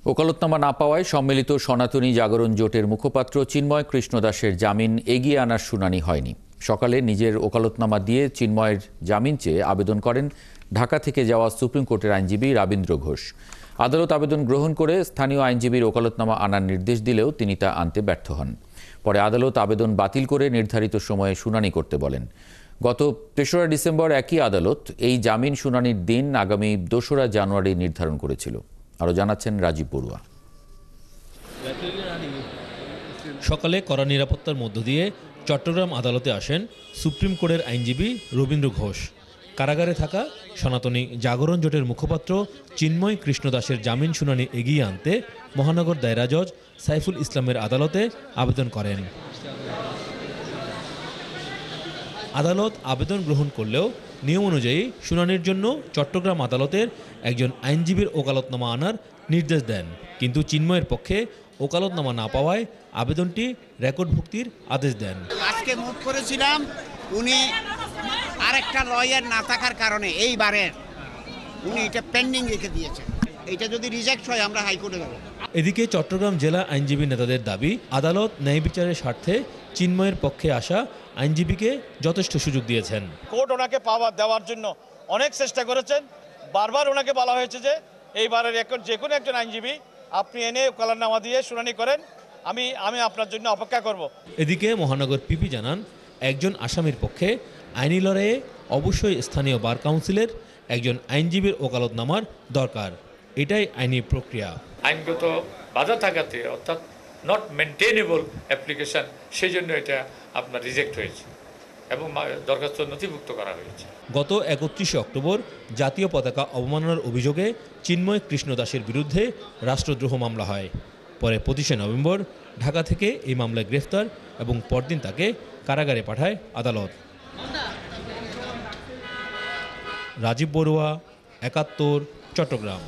ওকালতনামা না পাওয়ায় সম্মিলিত সনাতনী জাগরণ জোটের মুখপাত্র চিন্ময় কৃষ্ণ দাসের জামিন এগিয়ে আনার শুনানি হয়নি। সকালে নিজের ওকালতনামা দিয়ে চিন্ময়ের জামিন চেয়ে আবেদন করেন ঢাকা থেকে যাওয়া সুপ্রিম কোর্টের আইনজীবী রাবীন্দ্র ঘোষ। আদালত আবেদন গ্রহণ করে স্থানীয় আইনজীবীর ওকালতনামা আনার নির্দেশ দিলেও তিনি তা আনতে ব্যর্থ হন। পরে আদালত আবেদন বাতিল করে নির্ধারিত সময়ে শুনানি করতে বলেন। গত ৩রা ডিসেম্বর একই আদালত এই জামিন শুনানির দিন আগামী ২রা জানুয়ারি নির্ধারণ করেছিল। আরও জানাচ্ছেন রাজীব বড়ুয়া। সকালে কড়া নিরাপত্তার মধ্য দিয়ে চট্টগ্রাম আদালতে আসেন সুপ্রিম কোর্টের আইনজীবী রবীন্দ্র ঘোষ। কারাগারে থাকা সনাতনী জাগরণ জোটের মুখপাত্র চিন্ময় কৃষ্ণ দাসের জামিন শুনানি এগিয়ে আনতে মহানগর দায়রা জজ সাইফুল ইসলামের আদালতে আবেদন করেন। আদালত আবেদন গ্রহণ করলেও নিয়ম অনুযায়ী শুনানির জন্য চট্টগ্রাম আদালতের একজন আইনজীবীর ওকালতনামা আনার নির্দেশ দেন, কিন্তু চিন্ময়ের পক্ষে ওকালতনামা না পাওয়ায় আবেদনটি রেকর্ডভুক্তির আদেশ দেন। আজকে মুভ করেছিলাম, উনি আরেকটা লয়ার না থাকার কারণে এইবারের উনি এটা পেন্ডিং রেখে দিয়েছেন। এটা যদি রিজেক্ট হয় আমরা হাইকোর্টে যাব। এদিকে চট্টগ্রাম জেলা আইনজীবী নেতাদের দাবি, আদালত ন্যায় বিচারের স্বার্থে চিন্ময়ের পক্ষে আসা আইনজীবীকে যথেষ্ট সুযোগ দিয়েছেন। কোর্ট ওনাকে পাওয়ার দেওয়ার জন্য অনেক চেষ্টা করেছেন। বারবার ওনাকে বলা হয়েছে যে এইবারের যে কোনো একজন আইনজীবী আপনি এনে ওকালতনামা দিয়ে শুনানি করেন, আমি আপনার জন্য অপেক্ষা করব। এদিকে মহানগর পিপি জানান, একজন আসামির পক্ষে আইনি লড়াইয়ে অবশ্যই স্থানীয় বার কাউন্সিলের একজন আইনজীবীর ওকালতনামার দরকার। এটাই আইনি প্রক্রিয়া। আইনগত বাধা থাকাতে অর্থাৎ নট মেনটেনেবল অ্যাপ্লিকেশন, সেই জন্য এটা আপনার রিজেক্ট হয়েছে এবং দরখাস্ত নথিভুক্ত করা হয়েছে। গত ৩১ অক্টোবর জাতীয় পতাকা অবমাননার অভিযোগে চিন্ময় কৃষ্ণ দাসের বিরুদ্ধে রাষ্ট্রদ্রোহ মামলা হয়। পরে ২৫ নভেম্বর ঢাকা থেকে এই মামলায় গ্রেফতার এবং পরদিন তাকে কারাগারে পাঠায় আদালত। রাজীব বড়ুয়া, ৭১, চট্টগ্রাম।